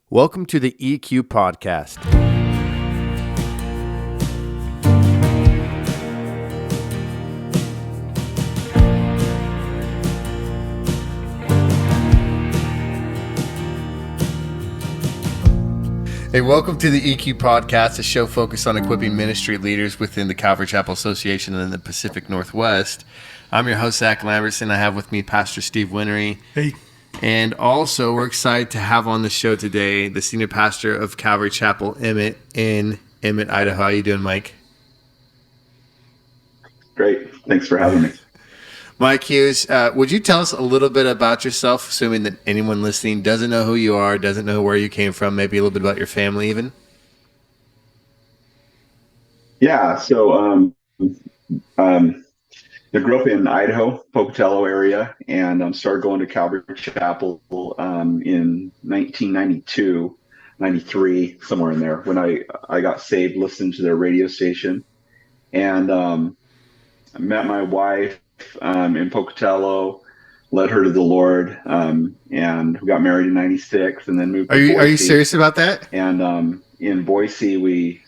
Welcome to the EQ Podcast. Hey, welcome to the EQ Podcast, a show focused on equipping ministry leaders within the Calvary Chapel Association in the Pacific Northwest. I'm your host, Zach Lambertson. I have with me Pastor Steve Winery. Hey. And also, we're excited to have on the show today the senior pastor of Calvary Chapel Emmett in Emmett, Idaho. How you doing, Mike? Great. Thanks for having me. Mike Hughes, would you tell us a little bit about yourself, assuming that anyone listening doesn't know who you are, doesn't know where you came from, maybe a little bit about your family even? Yeah. So I grew up in Idaho, Pocatello area, and started going to Calvary Chapel in 1992, 93, somewhere in there, when I got saved, listened to their radio station, and I met my wife in Pocatello, led her to the Lord, and we got married in 96 and then moved to Boise. Are you serious about that? And in Boise,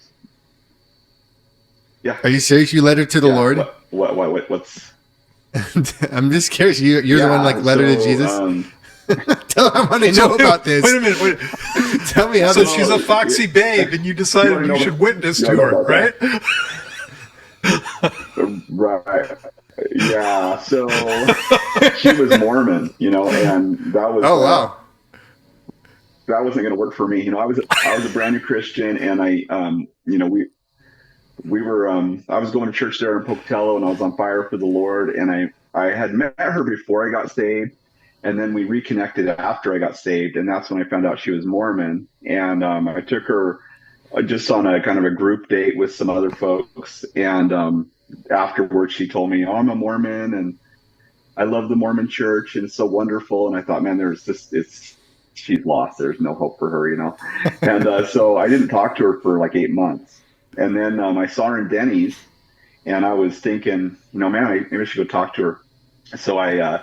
Are you serious? You led her to the Lord? What's... I'm just curious. You're the one led her to Jesus? Tell her I want to know about this. Wait a minute. Tell me how so she's a foxy babe, and you decided you should witness to her, right? Right. Yeah. So she was Mormon, and that was wow. That wasn't going to work for me. I was a brand new Christian, and we were I was going to church there in Pocatello, and I was on fire for the Lord, and I had met her before I got saved, and then we reconnected after I got saved, and that's when I found out she was Mormon, and I took her just on a kind of a group date with some other folks, and afterwards she told me, I'm a Mormon and I love the Mormon church and it's so wonderful. And I thought, man, she's lost. There's no hope for her, And so I didn't talk to her for like 8 months. And then I saw her in Denny's and I was thinking, man, maybe I should go talk to her. So I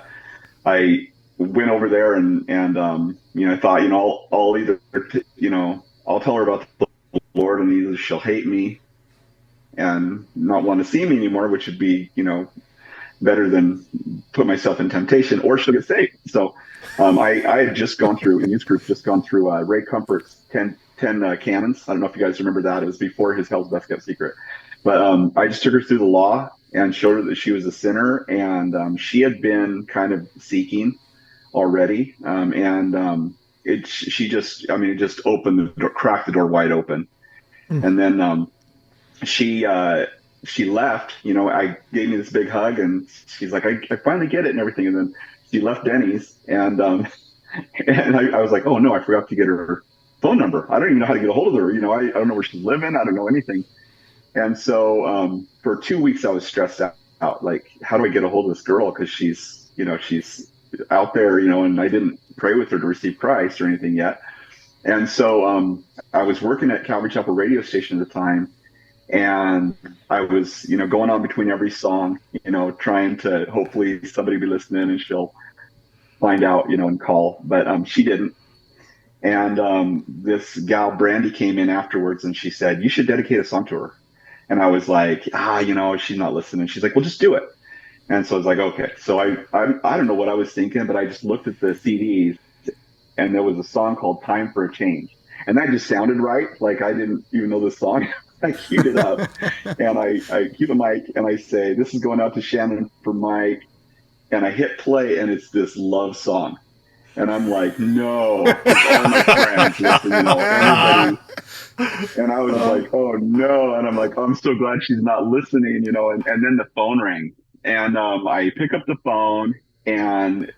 went over there and I thought, I'll either, I'll tell her about the Lord and either she'll hate me and not want to see me anymore, which would be, better than put myself in temptation, or she'll get saved. So I had just gone through, in youth group, Ray Comfort's 10 Canons. I don't know if you guys remember that. It was before his Hell's Best Kept Secret. But I just took her through the law and showed her that she was a sinner. And she had been kind of seeking already. It just opened the door, cracked the door wide open. And then she left, I gave me this big hug and she's like, I finally get it and everything. And then she left Denny's and I was like, oh no, I forgot to get her phone number. I don't even know how to get a hold of her. I don't know where she's living. I don't know anything. And so for 2 weeks I was stressed out. Like, how do I get a hold of this girl? Cause she's out there, and I didn't pray with her to receive Christ or anything yet. And so I was working at Calvary Chapel radio station at the time. And I was, going on between every song, trying to hopefully somebody be listening and she'll find out, and call. But she didn't. And this gal, Brandy, came in afterwards and she said, you should dedicate a song to her. And I was like, she's not listening. She's like, well, just do it. And so I was like, okay. So I don't know what I was thinking, but I just looked at the CDs and there was a song called Time for a Change. And that just sounded right. Like I didn't even know this song. I queued it up and I cue the mic and I say, this is going out to Shannon for Mike. And I hit play and it's this love song. And I'm like, no, it's all my friends listen, everybody. And I was like, oh no. And I'm like, I'm so glad she's not listening, and then the phone rang and I pick up the phone and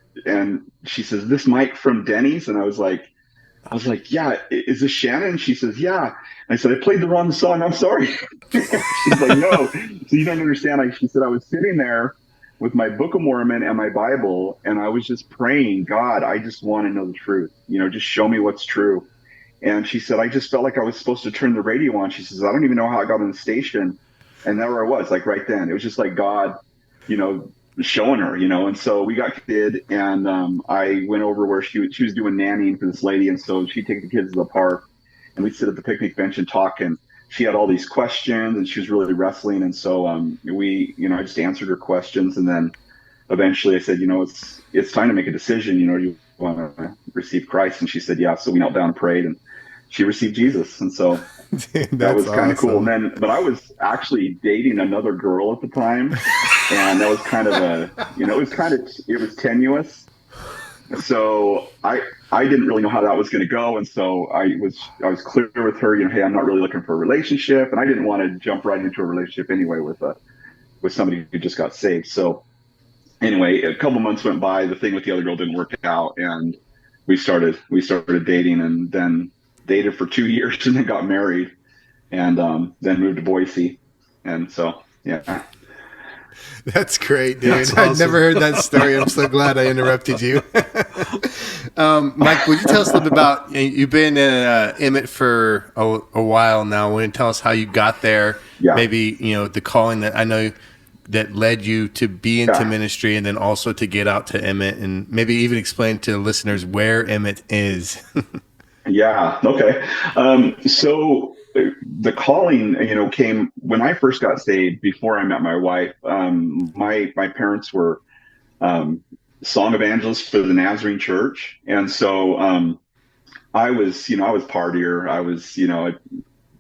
she says, this Mike from Denny's. And I was like, yeah, is this Shannon? She says, yeah. I said, I played the wrong song. I'm sorry. She's like, no. So you don't understand. She said, I was sitting there with my Book of Mormon and my Bible, and I was just praying, God, I just want to know the truth. Just show me what's true. And she said, I just felt like I was supposed to turn the radio on. She says, I don't even know how I got on the station. And there I was, like right then. It was just like God, showing her, and so we got kid, and I went over where she was doing nannying for this lady, and so she'd take the kids to the park, and we'd sit at the picnic bench and talk, and she had all these questions, and she was really wrestling, and so I just answered her questions, and then eventually I said, it's time to make a decision. Do you want to receive Christ? And she said, yeah. So we knelt down and prayed, and she received Jesus, and so. Dude, that was kind of awesome. cool. And but I was actually dating another girl at the time, and that was kind of it was tenuous. So I didn't really know how that was going to go, and so I was clear with her, hey, I'm not really looking for a relationship, and I didn't want to jump right into a relationship anyway with somebody who just got saved. So anyway, a couple months went by. The thing with the other girl didn't work out, and we started dating, and then dated for 2 years, and then got married, and then moved to Boise. And so, yeah. That's great, dude. That's I've awesome. never heard that story. I'm so glad I interrupted you. Mike, would you tell us a little bit about, you've been in Emmett for a while now. Would you tell us how you got there? Yeah. Maybe, the calling that I know that led you to be into ministry, and then also to get out to Emmett, and maybe even explain to the listeners where Emmett is. Yeah. Okay. So the calling, came when I first got saved. Before I met my wife, my parents were song evangelists for the Nazarene Church, and so I was partier. I was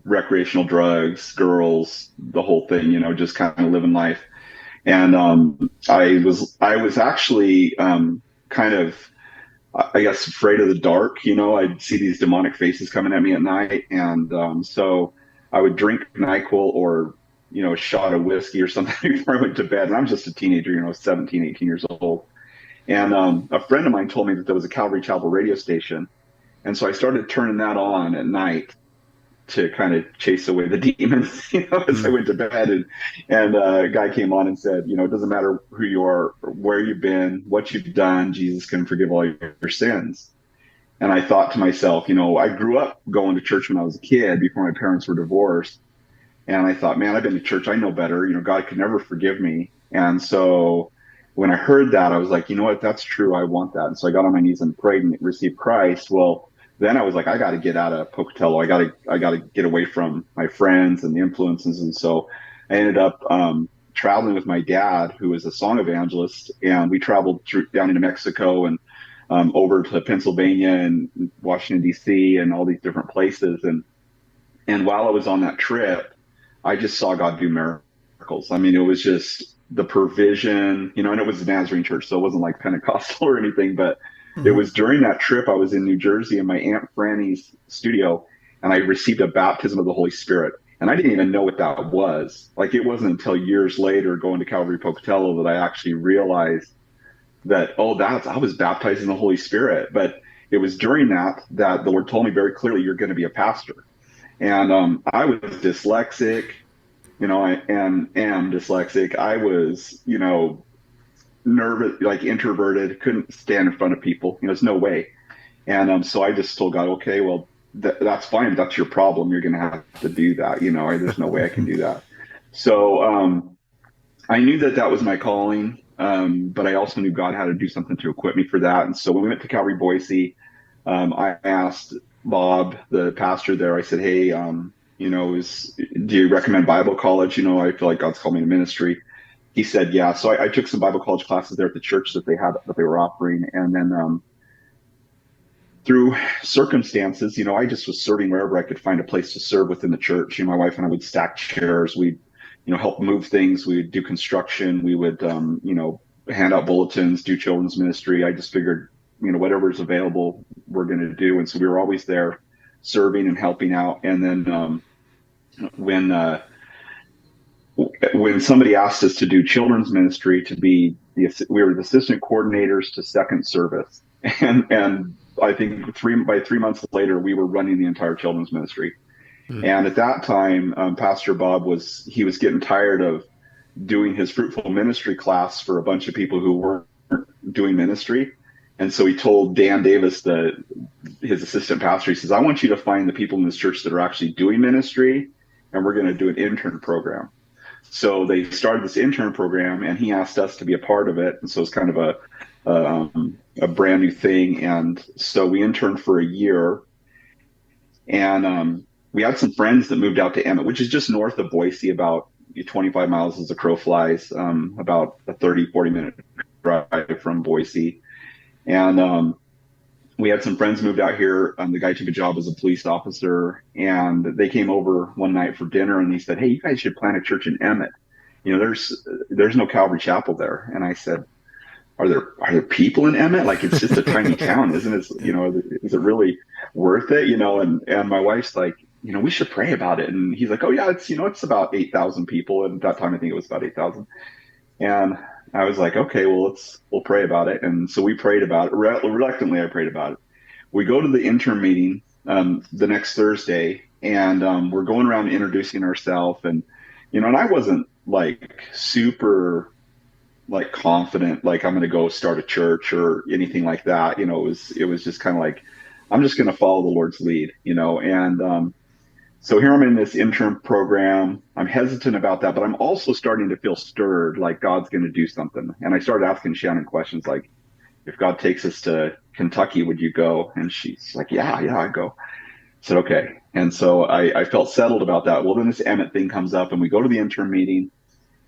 recreational drugs, girls, the whole thing. Just kind of living life, and I was actually kind of, I guess, afraid of the dark. I'd see these demonic faces coming at me at night. And so I would drink NyQuil or, a shot of whiskey or something before I went to bed. And I was just a teenager, 17, 18 years old. And a friend of mine told me that there was a Calvary Chapel radio station. And so I started turning that on at night to kind of chase away the demons, as I went to bed. And a guy came on and said, it doesn't matter who you are, where you've been, what you've done, Jesus can forgive all your sins. And I thought to myself, I grew up going to church when I was a kid before my parents were divorced. And I thought, man, I've been to church, I know better. God could never forgive me. And so when I heard that, I was like, you know what, that's true. I want that. And so I got on my knees and prayed and received Christ. Well, then I was like, I got to get out of Pocatello. I got to get away from my friends and the influences. And so I ended up traveling with my dad, who is a song evangelist, and we traveled down into Mexico and over to Pennsylvania and Washington, D.C. and all these different places. And while I was on that trip, I just saw God do miracles. I mean, it was just the provision, and it was the Nazarene Church, so it wasn't like Pentecostal or anything, but it was during that trip. I was in New Jersey in my Aunt Franny's studio, and I received a baptism of the Holy Spirit. And I didn't even know what that was. Like, it wasn't until years later going to Calvary Pocatello that I actually realized that, I was baptized in the Holy Spirit. But it was during that the Lord told me very clearly, you're going to be a pastor. And I was dyslexic, I am dyslexic. I was, nervous, like introverted, couldn't stand in front of people. There's no way. And so I just told God, okay, well, that's fine. That's your problem. You're going to have to do that. There's no way I can do that. So I knew that was my calling, but I also knew God had to do something to equip me for that. And so when we went to Calvary Boise, I asked Bob, the pastor there, I said, hey, do you recommend Bible college? I feel like God's called me to ministry. He said, yeah. So I took some Bible college classes there at the church that they were offering. And then through circumstances, I just was serving wherever I could find a place to serve within the church. My wife and I would stack chairs. We'd, help move things. We'd do construction. We would, hand out bulletins, do children's ministry. I just figured, whatever's available, we're going to do. And so we were always there serving and helping out. And then when somebody asked us to do children's ministry, we were the assistant coordinators to second service. And I think by 3 months later, we were running the entire children's ministry. Mm-hmm. And at that time, Pastor Bob was getting tired of doing his fruitful ministry class for a bunch of people who weren't doing ministry. And so he told Dan Davis, his assistant pastor, he says, I want you to find the people in this church that are actually doing ministry, and we're going to do an intern program. So they started this intern program, and he asked us to be a part of it. And so it's kind of a brand new thing. And so we interned for a year, and we had some friends that moved out to Emmett, which is just north of Boise, about 25 miles as the crow flies, about a 30-40 minute drive from Boise. And we had some friends moved out here. The guy took a job as a police officer, and they came over one night for dinner, and he said, "Hey, you guys should plant a church in Emmett. There's no Calvary Chapel there." And I said, are there people in Emmett? Like, it's just a tiny town, isn't it? Is it really worth it? And my wife's like, we should pray about it. And he's like, oh yeah, it's about 8,000 people. And at that time, I think it was about 8,000. And I was like, okay, well, we'll pray about it. And so we prayed about it. Reluctantly, I prayed about it. We go to the intern meeting the next Thursday, and we're going around introducing ourselves. And I wasn't like super like confident, like I'm going to go start a church or anything like that. It was just kind of like, I'm just going to follow the Lord's lead, and so here I'm in this intern program. I'm hesitant about that, but I'm also starting to feel stirred, like God's going to do something. And I started asking Shannon questions like, if God takes us to Kentucky, would you go? And she's like, yeah, I'd go. I said, okay. And so I felt settled about that. Well, then this Emmett thing comes up, and we go to the intern meeting,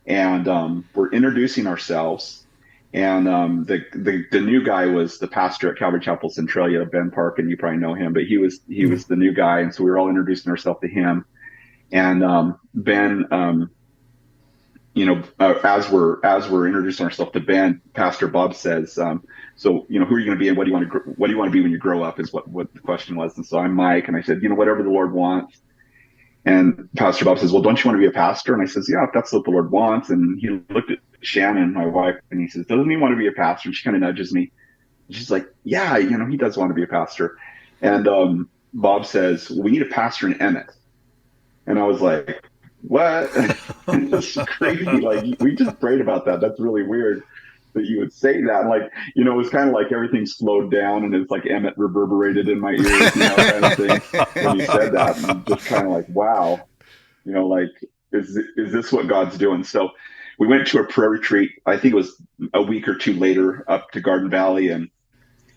and we're introducing ourselves. And the new guy was the pastor at Calvary Chapel Centralia, Ben Park, and you probably know him, but he was the new guy. And so we were all introducing ourselves to him. And Ben, as we're introducing ourselves to Ben, Pastor Bob says, so who are you going to be, and what do you want to be when you grow up, is what the question was. And so I'm Mike, and I said, whatever the Lord wants. And Pastor Bob says, well, don't you want to be a pastor? And I says, yeah, if that's what the Lord wants. And he looked at Shannon, my wife, and he says, doesn't he want to be a pastor? And she kind of nudges me. And she's like, yeah, he does want to be a pastor. And Bob says, well, we need a pastor in Emmett. And I was like, what? It's crazy. Like, we just prayed about that. That's really weird that you would say that. Like, it was kind of like everything slowed down, and it's like Emmett reverberated in my ears, kind of thing, when you said that. And just kind of like, wow, like, is this what God's doing? So we went to a prayer retreat. I think it was a week or two later, up to Garden Valley, and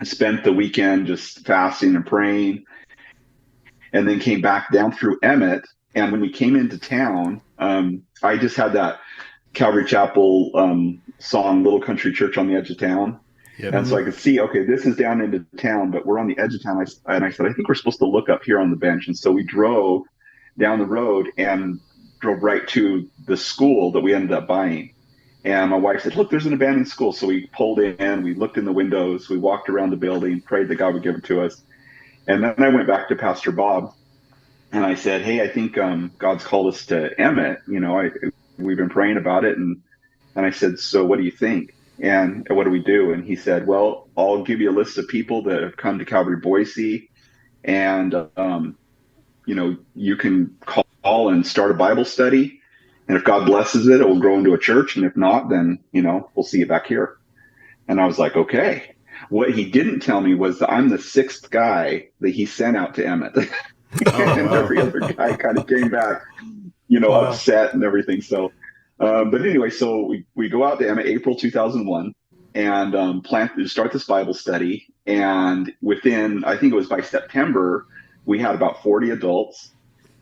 spent the weekend just fasting and praying, and then came back down through Emmett. And when we came into town, I just had that Calvary Chapel song, Little Country Church on the Edge of Town. Yep. And so I could see, okay, this is down into town, but we're on the edge of town. And I said, I think we're supposed to look up here on the bench. And so we drove down the road and drove right to the school that we ended up buying. And my wife said, look, there's an abandoned school. So we pulled in, we looked in the windows, we walked around the building, prayed that God would give it to us. And then I went back to Pastor Bob, and I said, hey, I think God's called us to Emmett. We've been praying about it. And I said, so what do you think? And what do we do? And he said, well, I'll give you a list of people that have come to Calvary Boise. And, you can call and start a Bible study. And if God blesses it, it will grow into a church. And if not, then, we'll see you back here. And I was like, okay. What he didn't tell me was that I'm the sixth guy that he sent out to Emmett. And every other guy kind of came back, upset and everything. So, but anyway, so we go out to Emmett, April 2001, and start this Bible study. And within, I think it was by September, we had about 40 adults.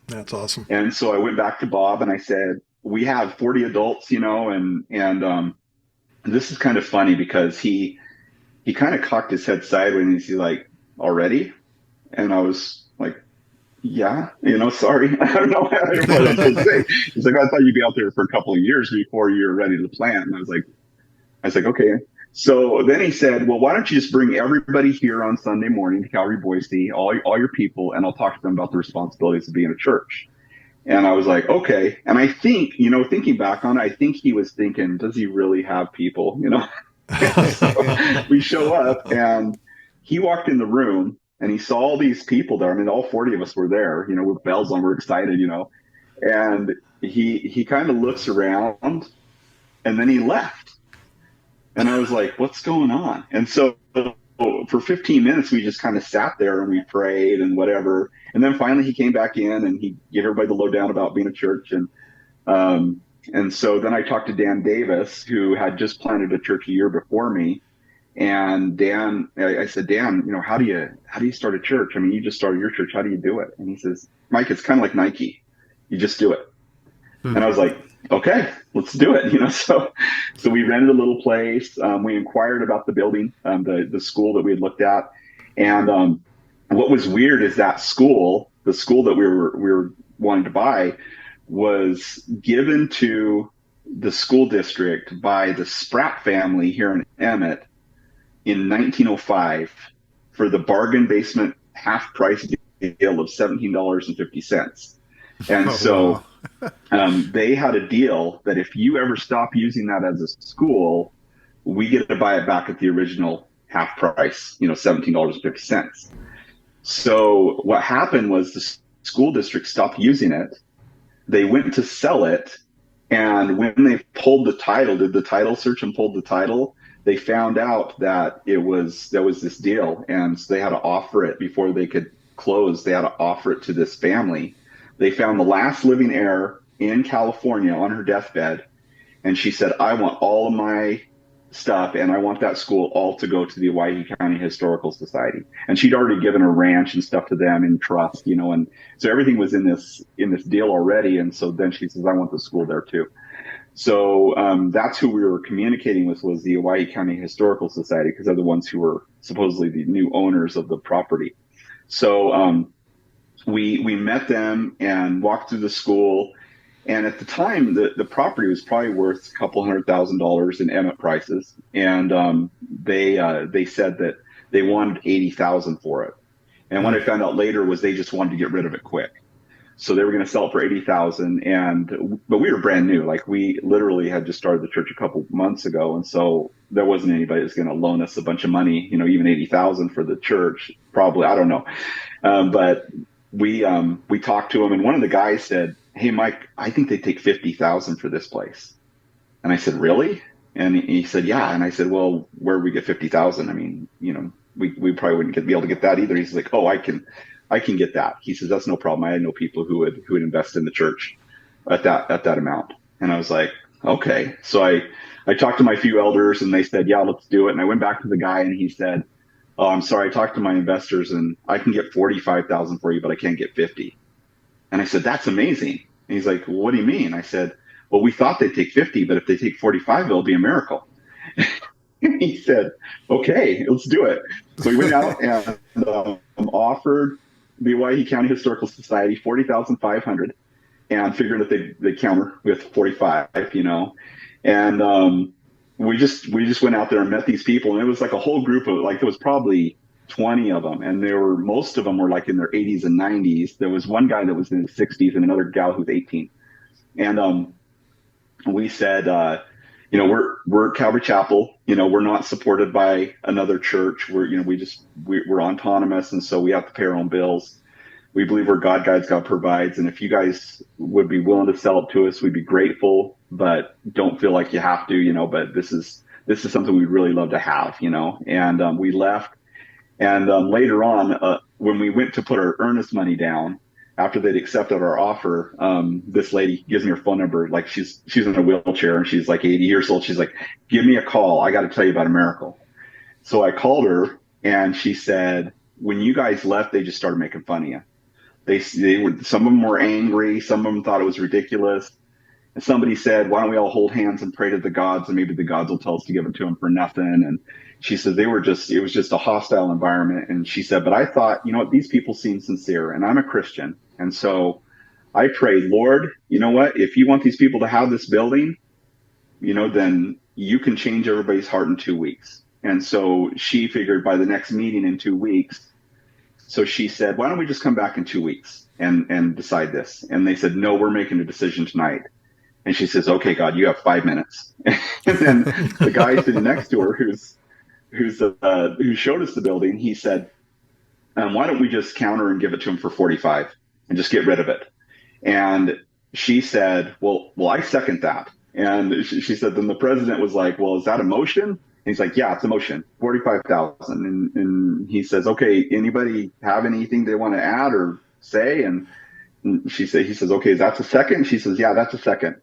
That's awesome. And so I went back to Bob and I said, we have 40 adults, and this is kind of funny because he kind of cocked his head sideways and he's like, already? And I was like, yeah, sorry. I don't know what I'm supposed to say. He's like, I thought you'd be out there for a couple of years before you're ready to plant. And I was like, okay. So then he said, well, why don't you just bring everybody here on Sunday morning to Calvary Boise, all your people, and I'll talk to them about the responsibilities of being a church. And I was like, okay. And I think, thinking back on it, I think he was thinking, does he really have people, So we show up, and he walked in the room, and he saw all these people there. I mean, all 40 of us were there, with bells on, we're excited, and he kind of looks around, and then he left. And I was like, what's going on? And so for 15 minutes, we just kind of sat there and we prayed and whatever. And then finally he came back in and he gave everybody the lowdown about being a church. And And so then I talked to Dan Davis, who had just planted a church a year before me. And Dan, I said, Dan, how do you start a church? I mean, you just started your church. How do you do it? And he says, Mike, it's kind of like Nike. You just do it. And I was like, okay, let's do it. So we rented a little place. We inquired about the building, the school that we had looked at. And what was weird is that the school that we were wanting to buy, was given to the school district by the Spratt family here in Emmett in 1905 for the bargain basement half price deal of $17.50. And they had a deal that if you ever stop using that as a school, we get to buy it back at the original half price, $17.50. So what happened was the school district stopped using it. They went to sell it. And when they pulled the title, did the title search and pulled the title, they found out that there was this deal. And so they had to offer it before they could close. They had to offer it to this family. They found the last living heir in California on her deathbed. And she said, I want all of my stuff, and I want that school all to go to the Hawaii County Historical Society. And she'd already given a ranch and stuff to them in trust, and so everything was in this deal already. And so then she says, I want the school there too. So that's who we were communicating with, was the Hawaii County Historical Society, because they're the ones who were supposedly the new owners of the property. So we met them and walked through the school. And at the time, the property was probably worth a couple $100,000 in Emmett prices. And they said that they wanted $80,000 for it. And what I found out later was they just wanted to get rid of it quick. So they were going to sell it for $80,000. But we were brand new. Like, we literally had just started the church a couple months ago. And so there wasn't anybody that's going to loan us a bunch of money, even $80,000 for the church. Probably, I don't know. But we talked to him, and one of the guys said, hey, Mike, I think they take $50,000 for this place. And I said, really? And he said, yeah. And I said, well, where do we get $50,000? I mean, we probably wouldn't be able to get that either. He's like, oh, I can get that. He says, that's no problem. I know people who would invest in the church at that amount. And I was like, okay. So I talked to my few elders, and they said, yeah, let's do it. And I went back to the guy, and he said, oh, I'm sorry, I talked to my investors, and I can get $45,000 for you, but I can't get 50. And I said, that's amazing. And he's like, well, what do you mean? I said, well, we thought they'd take 50, but if they take 45, it'll be a miracle. And he said, okay, let's do it. So we went out and offered the Hawaii County Historical Society $40,500, and figuring that they counter with 45, And we just went out there and met these people, and it was like a whole group of, like, there was probably 20 of them, and most of them were like in their 80s and 90s. There was one guy that was in his 60s and another gal who's 18. And we said, we're Calvary Chapel. We're not supported by another church. We're autonomous, and so we have to pay our own bills. We believe where God guides, God provides. And if you guys would be willing to sell it to us, we'd be grateful, but don't feel like you have to, but this is something we'd really love to have, And we left. And later on, when we went to put our earnest money down, after they'd accepted our offer, this lady gives me her phone number. Like, she's in a wheelchair, and she's like 80 years old. She's like, give me a call. I got to tell you about a miracle. So I called her, and she said, when you guys left, they just started making fun of you. Some of them were angry. Some of them thought it was ridiculous. And somebody said, why don't we all hold hands and pray to the gods, and maybe the gods will tell us to give it to them for nothing. And she said, it was just a hostile environment. And she said, but I thought, these people seem sincere, and I'm a Christian. And so I prayed, Lord, you know what? If you want these people to have this building, then you can change everybody's heart in 2 weeks. And so she figured by the next meeting in 2 weeks. So she said, why don't we just come back in 2 weeks and decide this? And they said, no, we're making a decision tonight. And she says, okay, God, you have 5 minutes. And then the guy sitting next to her, who showed us the building, he said, why don't we just counter and give it to him for 45 and just get rid of it? And she said, well, I second that. And she said, then the president was like, well, is that a motion? And he's like, yeah, it's a motion, 45,000. And he says, okay, anybody have anything they want to add or say? And he says, okay, is that a second? She says, yeah, that's a second.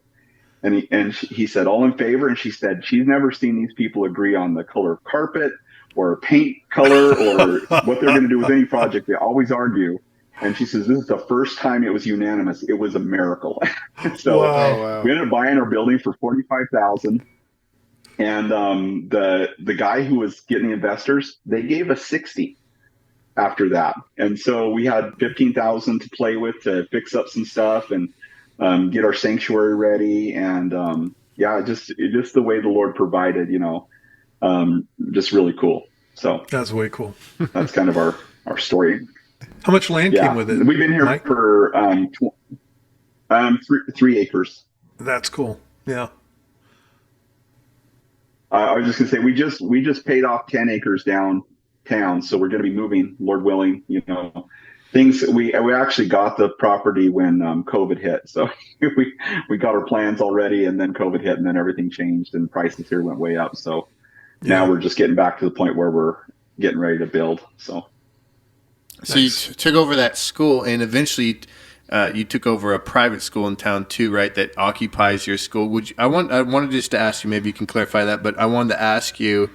he said, all in favor? And she said, she's never seen these people agree on the color of carpet or paint color or what they're going to do with any project. They always argue. And she says, this is the first time it was unanimous. It was a miracle. So Wow. Oh, wow. we ended up buying our building for $45,000. And the guy who was getting the investors, they gave us 60 after that. And so we had 15,000 to play with to fix up some stuff and get our sanctuary ready. And just the way the Lord provided, just really cool. So That's way cool. that's kind of our story. How much land came with it? We've been here Mike? for 3 acres. That's cool. Yeah. I was just gonna say we just paid off 10 acres downtown, so we're gonna be moving, Lord willing. Things we actually got the property when COVID hit, so we got our plans already, and then COVID hit, and then everything changed, and prices here went way up. So now we're just getting back to the point where we're getting ready to build. So Nice. You took over that school, and eventually you took over a private school in town too, right? That occupies your school. I wanted just to ask you, maybe you can clarify that, but I wanted to ask you,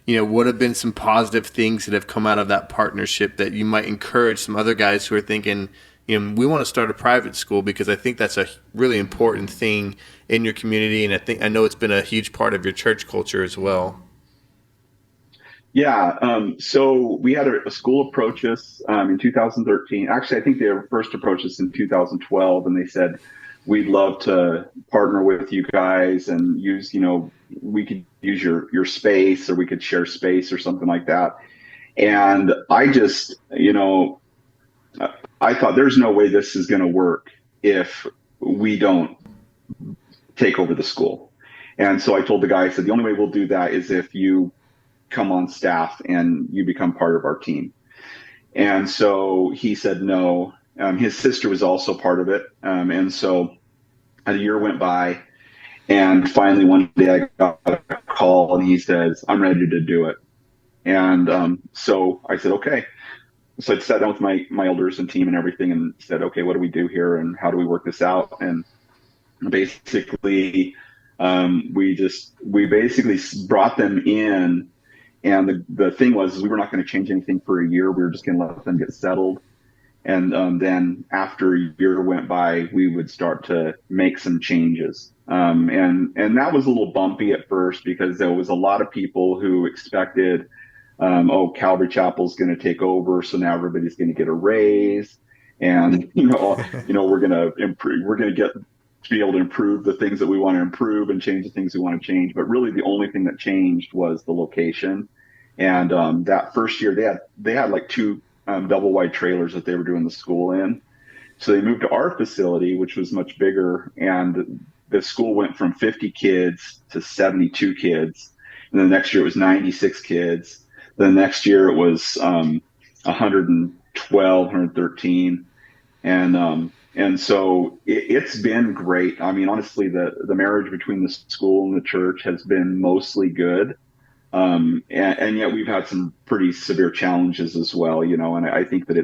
what have been some positive things that have come out of that partnership that you might encourage some other guys who are thinking, we want to start a private school, because I think that's a really important thing in your community, and I know it's been a huge part of your church culture as well. yeah, so we had a school approach us in 2013. Actually, I think they first approached us in 2012, and they said, we'd love to partner with you guys and use, we could use your space, or we could share space or something like that. And I just, I thought there's no way this is going to work if we don't take over the school. And so I told the guy, I said, the only way we'll do that is if you come on staff and you become part of our team. And so he said no. His sister was also part of it. And so a year went by, and finally one day I got a call, and he says, I'm ready to do it. And so I said, okay. So I sat down with my elders and team and everything, and said, okay, what do we do here, and how do we work this out? And basically, we basically brought them in. And the thing was, we were not going to change anything for a year. We were just going to let them get settled. And then after a year went by, we would start to make some changes. And that was a little bumpy at first, because there was a lot of people who expected, Calvary Chapel's going to take over, so now everybody's going to get a raise, and we're going to improve. We're going to be able to improve the things that we want to improve and change the things we want to change. But really, the only thing that changed was the location. And that first year, they had like 2 double wide trailers that they were doing the school in. So they moved to our facility, which was much bigger, and the school went from 50 kids to 72 kids. And then the next year it was 96 kids. The next year it was 112, 113. And so it's been great. I mean, honestly, the marriage between the school and the church has been mostly good. And yet we've had some pretty severe challenges as well, and I think that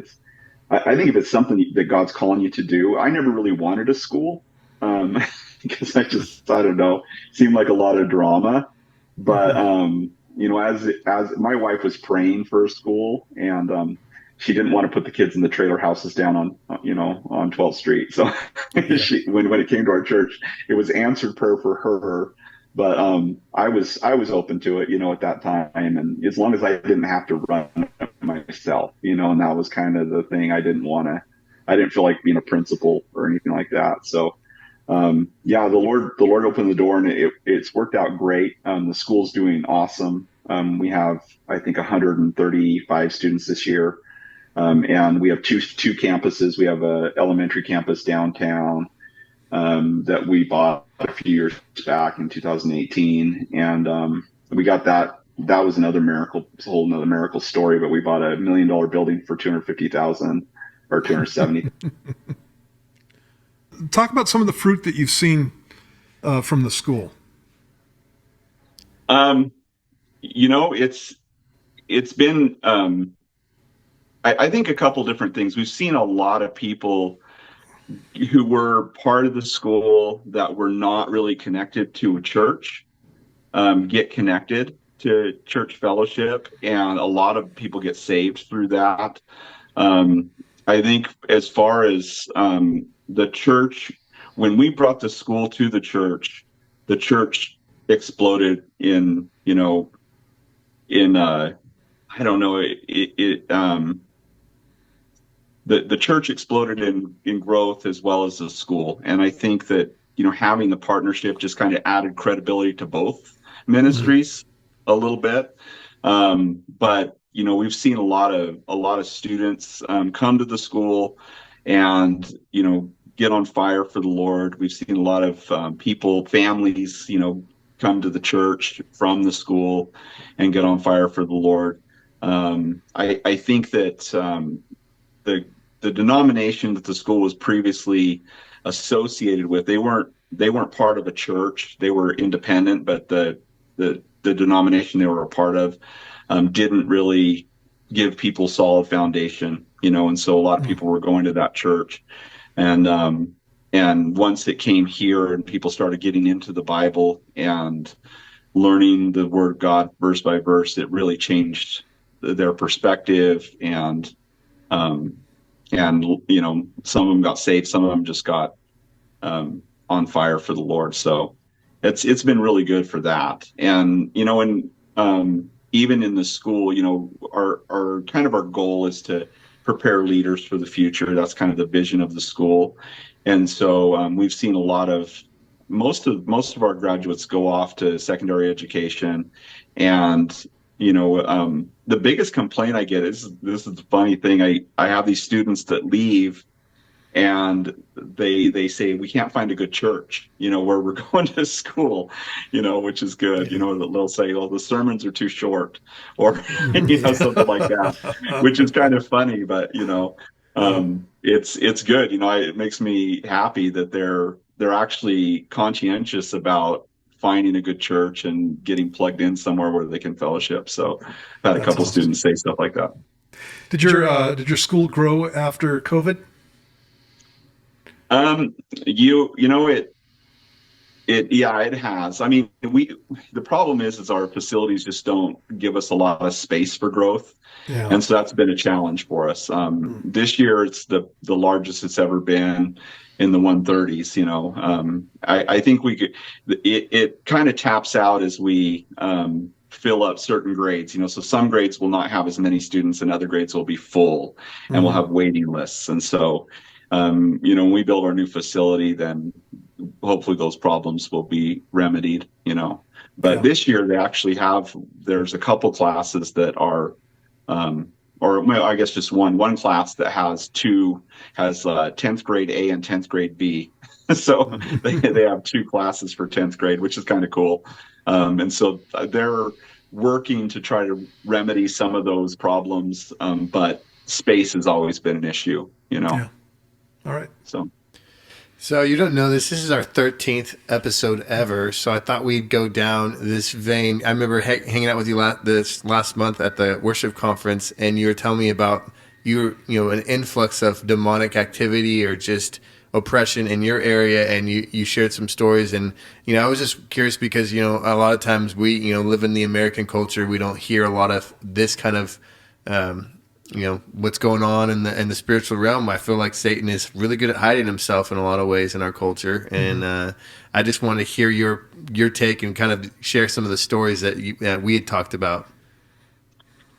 I think if it's something that God's calling you to do. I never really wanted a school, because I don't know, seemed like a lot of drama. But, as my wife was praying for a school, and she didn't want to put the kids in the trailer houses down on 12th Street. So when it came to our church, it was answered prayer for her. But I was open to it, at that time, and as long as I didn't have to run it myself, and that was kind of the thing. I didn't feel like being a principal or anything like that. So the Lord opened the door, and it's worked out great. The school's doing awesome. We have, I think, 135 students this year, and we have two campuses. We have a elementary campus downtown that we bought a few years back in 2018, and we got that. That was another miracle. It's a whole another miracle story. But we bought $1 million building for $250,000 or $270,000. Talk about some of the fruit that you've seen from the school. It's been I think a couple different things. We've seen a lot of people who were part of the school that were not really connected to a church get connected to church fellowship, and a lot of people get saved through that. I think as far as the church, when we brought the school to the church exploded in, I don't know, the church exploded in growth as well as the school. And I think that, having the partnership just kind of added credibility to both ministries a little bit. But, we've seen a lot of students come to the school and, get on fire for the Lord. We've seen a lot of people, families, come to the church from the school and get on fire for the Lord. I think that the denomination that the school was previously associated with, they weren't part of a church. They were independent, but the denomination they were a part of didn't really give people solid foundation, and so a lot of people were going to that church. And once it came here and people started getting into the Bible and learning the Word of God verse by verse, it really changed their perspective. And some of them got saved, some of them just got on fire for the Lord. So it's been really good for that. And even in the school, our goal is to prepare leaders for the future. That's kind of the vision of the school. And so we've seen a lot of most of our graduates go off to secondary education. And the biggest complaint I get is, this is the funny thing, I have these students that leave and they say, we can't find a good church, where we're going to school, which is good. They'll say, oh, the sermons are too short, or something like that, which is kind of funny, but it's good. It makes me happy that they're actually conscientious about finding a good church and getting plugged in somewhere where they can fellowship. So I've had a couple students say stuff like that. Did your school grow after COVID? It has. I mean, the problem is our facilities just don't give us a lot of space for growth. Yeah. And so that's been a challenge for us. This year it's the largest it's ever been, in the 130s. I think it kind of taps out as we fill up certain grades, so some grades will not have as many students and other grades will be full, and we'll have waiting lists. And so when we build our new facility, then hopefully those problems will be remedied, but this year they actually there's a couple classes that are I guess just one class that has 10th grade A and 10th grade B. So they have two classes for 10th grade, which is kind of cool. And so they're working to try to remedy some of those problems. But space has always been an issue, Yeah. All right. So you don't know this. This is our 13th episode ever. So I thought we'd go down this vein. I remember hanging out with you this last month at the worship conference, and you were telling me about an influx of demonic activity or just oppression in your area, and you shared some stories. And I was just curious because a lot of times we live in the American culture. We don't hear a lot of this kind of what's going on in the spiritual realm. I feel like Satan is really good at hiding himself in a lot of ways in our culture. And I just want to hear your take and kind of share some of the stories that we had talked about.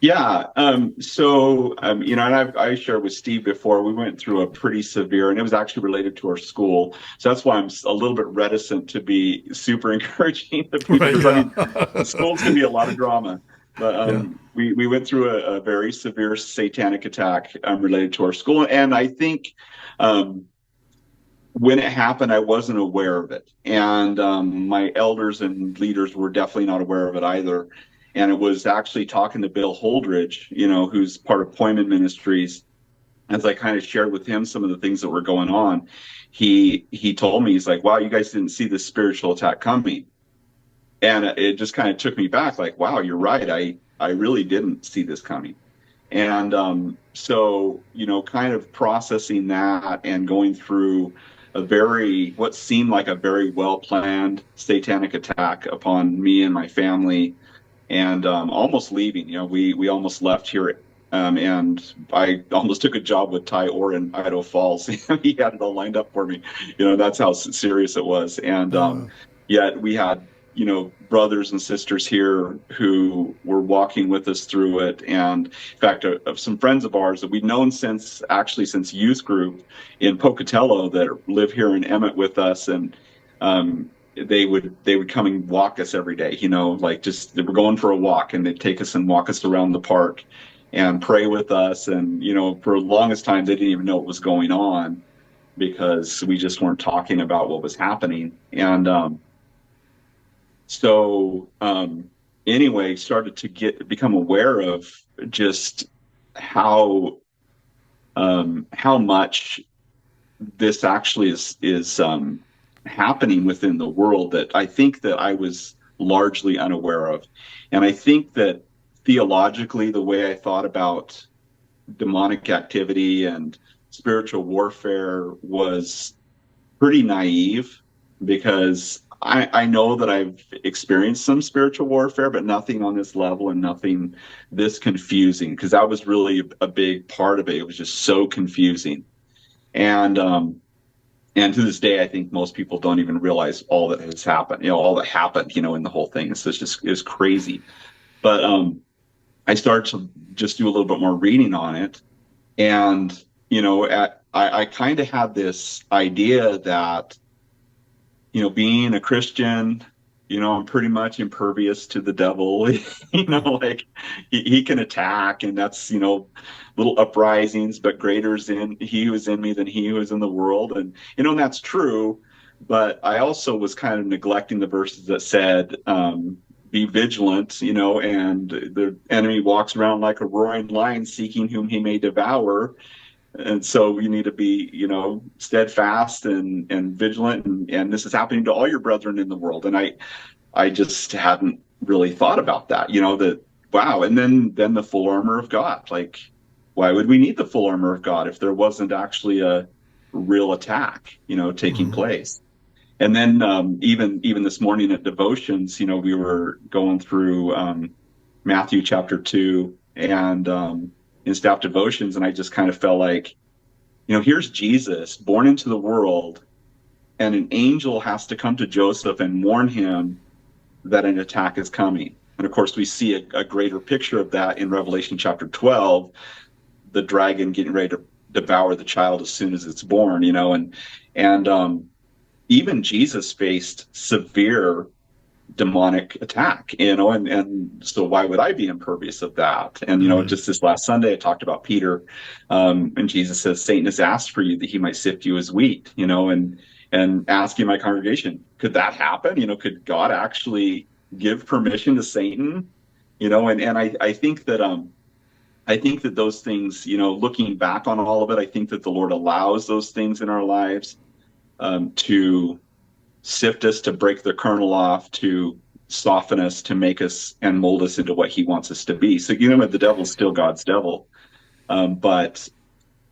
Yeah. And I shared with Steve before, we went through a pretty severe, and it was actually related to our school. So that's why I'm a little bit reticent to be super encouraging to people. Right, yeah. The schools can be a lot of drama. But we went through a very severe satanic attack related to our school. And I think when it happened, I wasn't aware of it. And my elders and leaders were definitely not aware of it either. And it was actually talking to Bill Holdridge, who's part of Poyman Ministries. As I kind of shared with him some of the things that were going on, he told me, he's like, wow, you guys didn't see this spiritual attack coming. And it just kind of took me back, like, wow, you're right. I really didn't see this coming. And so, kind of processing that and going through what seemed like a very well planned satanic attack upon me and my family, and almost leaving. We almost left here, and I almost took a job with Ty Orr in Idaho Falls. He had it all lined up for me. That's how serious it was. And yet we had brothers and sisters here who were walking with us through it. And in fact, of some friends of ours that we've known since youth group in Pocatello that live here in Emmett with us, and they would come and walk us every day, like just they were going for a walk, and they'd take us and walk us around the park and pray with us. And for the longest time they didn't even know what was going on because we just weren't talking about what was happening. And so anyway, started to become aware of just how much this actually is happening within the world that I think that I was largely unaware of. And I think that theologically, the way I thought about demonic activity and spiritual warfare was pretty naive, because I know that I've experienced some spiritual warfare, but nothing on this level and nothing this confusing, because that was really a big part of it. It was just so confusing. And to this day, I think most people don't even realize all that has happened, all that happened, in the whole thing. It's crazy. But I started to just do a little bit more reading on it. And, I kind of had this idea that, being a Christian, I'm pretty much impervious to the devil. Like he can attack, and that's, little uprisings, but greater is he who is in me than he who is in the world. And, and that's true. But I also was kind of neglecting the verses that said, be vigilant, and the enemy walks around like a roaring lion seeking whom he may devour. And so we need to be, steadfast and vigilant. And this is happening to all your brethren in the world. And I just hadn't really thought about that, that, wow. And then the full armor of God. Like, why would we need the full armor of God if there wasn't actually a real attack, taking place? And then even this morning at devotions, we were going through Matthew chapter 2 and in staff devotions, and I just kind of felt like, here's Jesus born into the world, and an angel has to come to Joseph and warn him that an attack is coming. And of course, we see a greater picture of that in Revelation chapter 12, the dragon getting ready to devour the child as soon as it's born, and even Jesus faced severe demonic attack, and so why would I be impervious of that? And just this last Sunday I talked about Peter, and Jesus says, Satan has asked for you that he might sift you as wheat, and asking my congregation, could that happen? Could God actually give permission to Satan? And I think that those things, looking back on all of it, I think that the Lord allows those things in our lives to sift us, to break the kernel off, to soften us, to make us and mold us into what he wants us to be. So, the devil's still God's devil. But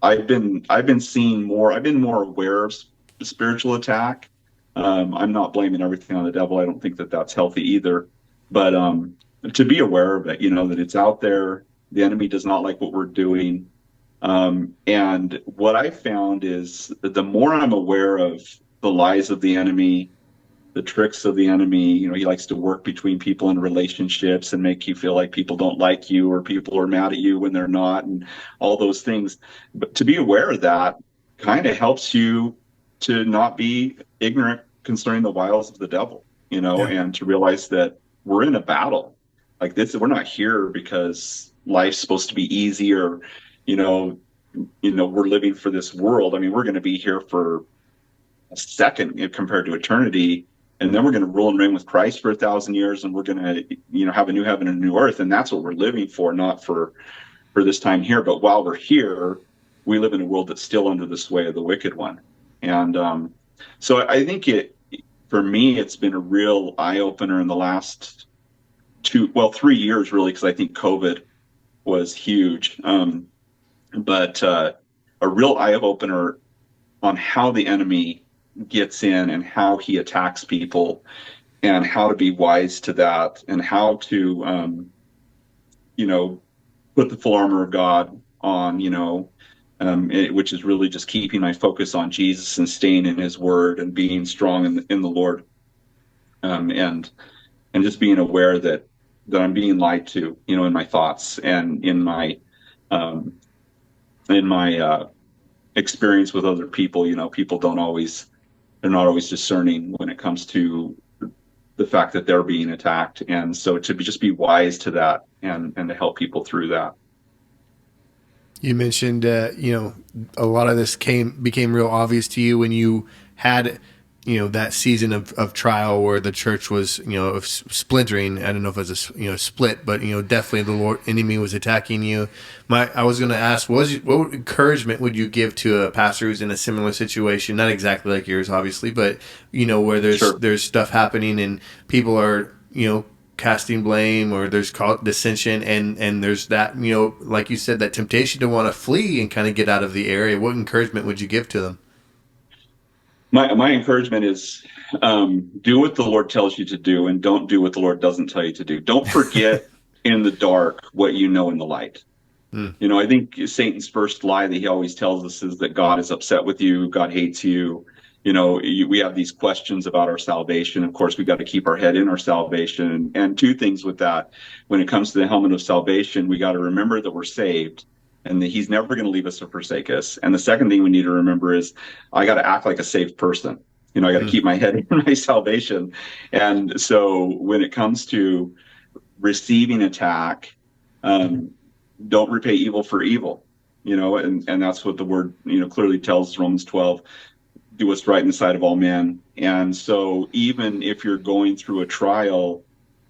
I've been seeing more, I've been more aware of spiritual attack. I'm not blaming everything on the devil. I don't think that that's healthy either. But to be aware of it, that it's out there. The enemy does not like what we're doing. And what I found is that the more I'm aware of the lies of the enemy, the tricks of the enemy, he likes to work between people in relationships and make you feel like people don't like you or people are mad at you when they're not, and all those things. But to be aware of that kind of helps you to not be ignorant concerning the wiles of the devil, and to realize that we're in a battle like this. We're not here because life's supposed to be easy or, we're living for this world. I mean, we're going to be here for a second compared to eternity, and then we're going to rule and reign with Christ for 1,000 years, and we're going to have a new heaven and a new earth, and that's what we're living for, not for this time here. But while we're here, we live in a world that's still under the sway of the wicked one. And so I think for me, it's been a real eye opener in the last 3 years, really, because I think COVID was huge. But a real eye opener on how the enemy gets in and how he attacks people, and how to be wise to that, and how to, put the full armor of God on, which is really just keeping my focus on Jesus and staying in His Word and being strong in the Lord, and just being aware that I'm being lied to, in my thoughts and in my um, experience with other people. People they're not always discerning when it comes to the fact that they're being attacked, and so to just be wise to that, and to help people through that. You mentioned, a lot of this became real obvious to you when you had, that season of trial where the church was, splintering. I don't know if it was split, but, definitely the Lord enemy was attacking you. I was going to ask, what encouragement would you give to a pastor who's in a similar situation? Not exactly like yours, obviously, but, where there's stuff happening and people are, casting blame, or there's dissension, and there's that, like you said, that temptation to want to flee and kind of get out of the area. What encouragement would you give to them? My encouragement is, do what the Lord tells you to do, and don't do what the Lord doesn't tell you to do. Don't forget in the dark what you know in the light. I think Satan's first lie that he always tells us is that God is upset with you, God hates you. We have these questions about our salvation. Of course, we got to keep our head in our salvation. And two things with that: when it comes to the helmet of salvation, we got to remember that we're saved, and that He's never going to leave us or forsake us. And the second thing we need to remember is, I got to act like a saved person. I got to keep my head in my salvation. And so when it comes to receiving attack, don't repay evil for evil. And that's what the word clearly tells us, Romans 12. Do what's right in the sight of all men. And so even if you're going through a trial,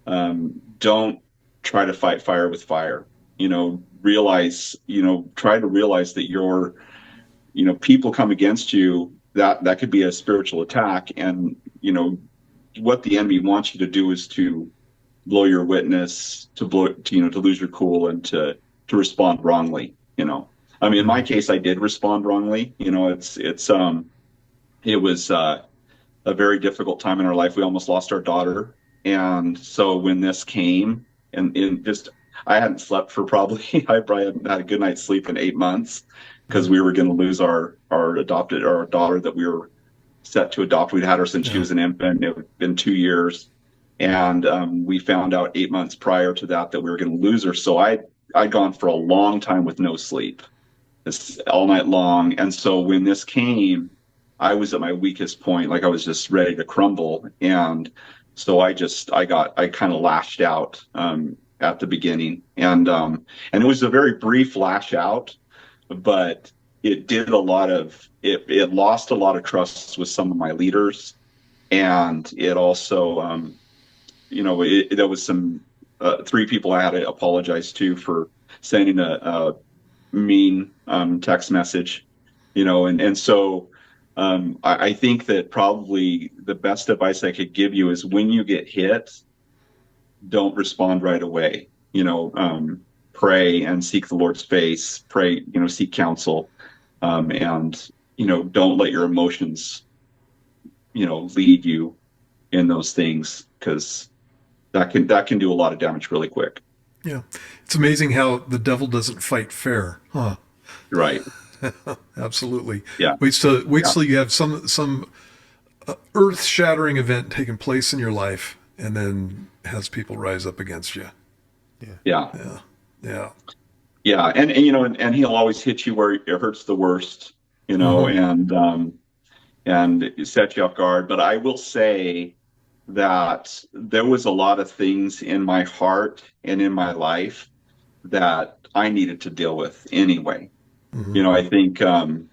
don't try to fight fire with fire. Try to realize that people come against you, that could be a spiritual attack. And, what the enemy wants you to do is to blow your witness, to lose your cool, and to respond wrongly. In my case, I did respond wrongly. It was a very difficult time in our life. We almost lost our daughter. And so when this came, I hadn't slept for I probably hadn't had a good night's sleep in 8 months, because we were going to lose our daughter that we were set to adopt. We'd had her since she was an infant. It had been 2 years. And we found out 8 months prior to that we were going to lose her. So I'd gone for a long time with no sleep, all night long. And so when this came, I was at my weakest point. Like, I was just ready to crumble. And so I kind of lashed out at the beginning. And it was a very brief lash out, but it did it lost a lot of trust with some of my leaders. And it also, there was some 3 people I had to apologize to for sending a mean text message, and so I think that probably the best advice I could give you is, when you get hit, don't respond right away. Pray and seek the Lord's face. Pray, seek counsel, and don't let your emotions, lead you in those things, because that can do a lot of damage really quick. Yeah, it's amazing how the devil doesn't fight fair, huh? Right. Absolutely. Yeah. Wait till you have some earth-shattering event taking place in your life, and then has people rise up against you. Yeah. And he'll always hit you where it hurts the worst, and set you off guard. But I will say that there was a lot of things in my heart and in my life that I needed to deal with anyway. I think the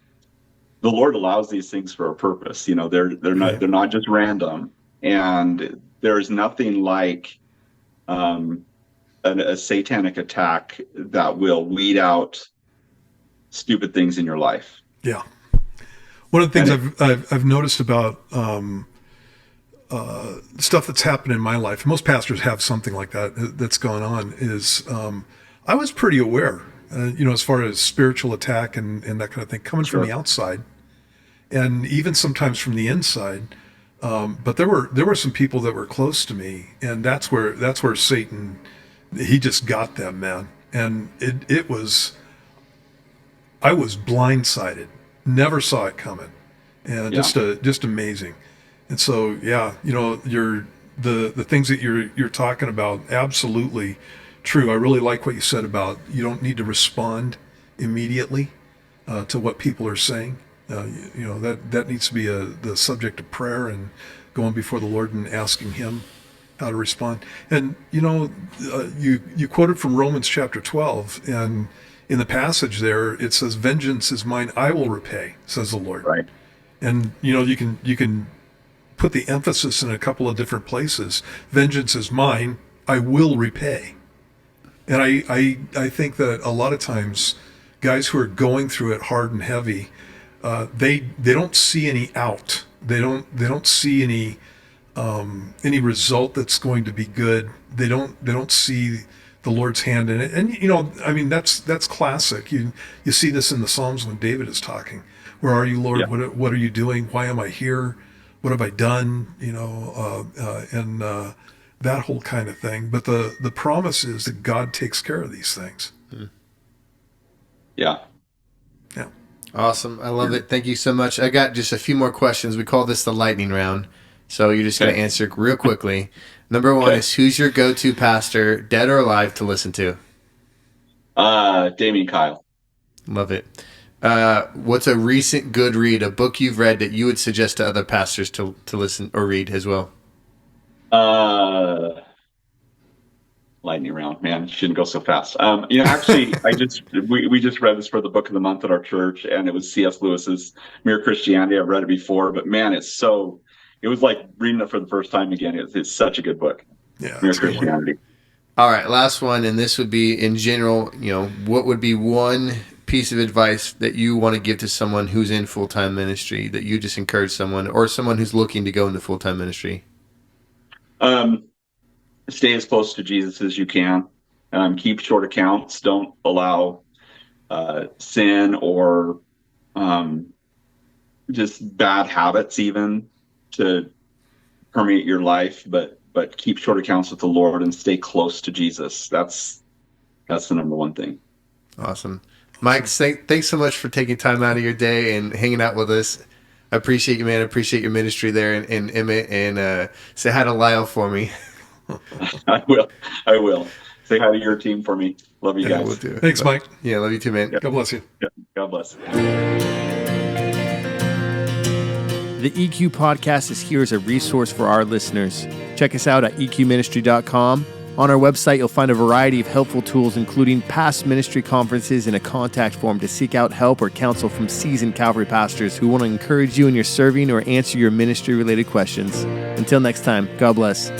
Lord allows these things for a purpose. They're not just random, and there is nothing like a satanic attack that will weed out stupid things in your life. Yeah. One of the things I've noticed about stuff that's happened in my life, most pastors have something like that that's gone on, is I was pretty aware, as far as spiritual attack and that kind of thing coming Sure. from the outside, and even sometimes from the inside. But there were some people that were close to me, and that's where Satan, he just got them, man. And I was blindsided, never saw it coming, and just amazing. And so, yeah, the things that you're talking about, absolutely true. I really like what you said about you don't need to respond immediately to what people are saying. That needs to be the subject of prayer and going before the Lord and asking Him how to respond. And you quoted from Romans chapter 12, and in the passage there it says, "Vengeance is mine; I will repay," says the Lord. Right. And you can put the emphasis in a couple of different places. Vengeance is mine; I will repay. And I think that a lot of times, guys who are going through it hard and heavy, they don't see any out. They don't see any result that's going to be good. They don't see the Lord's hand in it. And that's classic. You see this in the Psalms when David is talking. Where are you, Lord? Yeah. What are you doing? Why am I here? What have I done? And that whole kind of thing. But the promise is that God takes care of these things. Yeah. Yeah. Awesome. I love it. Thank you so much. I got just a few more questions. We call this the lightning round. So you're just going to answer real quickly. Number one is, who's your go-to pastor, dead or alive, to listen to? Damien Kyle. Love it. What's a recent good read, a book you've read that you would suggest to other pastors to listen or read as well? Lightning round, man. Shouldn't go so fast. Actually, we just read this for the book of the month at our church, and it was C.S. Lewis's Mere Christianity. I've read it before, but man, it was like reading it for the first time again. It's such a good book. Yeah. Mere Christianity. All right, last one, and this would be in general, what would be one piece of advice that you want to give to someone who's in full-time ministry, that you just encourage someone, or someone who's looking to go into full-time ministry? Stay as close to Jesus as you can. Keep short accounts. Don't allow sin or just bad habits even to permeate your life. But keep short accounts with the Lord and stay close to Jesus. That's the number one thing. Awesome. Mike, thanks so much for taking time out of your day and hanging out with us. I appreciate you, man. I appreciate your ministry there in Emmett, and say hi to Lyle for me. I will. Say hi to your team for me. Love you guys. We'll do it. Thanks, Mike. Yeah, love you too, man. God bless you. Yeah, God bless. The EQ Podcast is here as a resource for our listeners. Check us out at eqministry.com. On our website, you'll find a variety of helpful tools, including past ministry conferences and a contact form to seek out help or counsel from seasoned Calvary pastors who want to encourage you in your serving or answer your ministry-related questions. Until next time, God bless.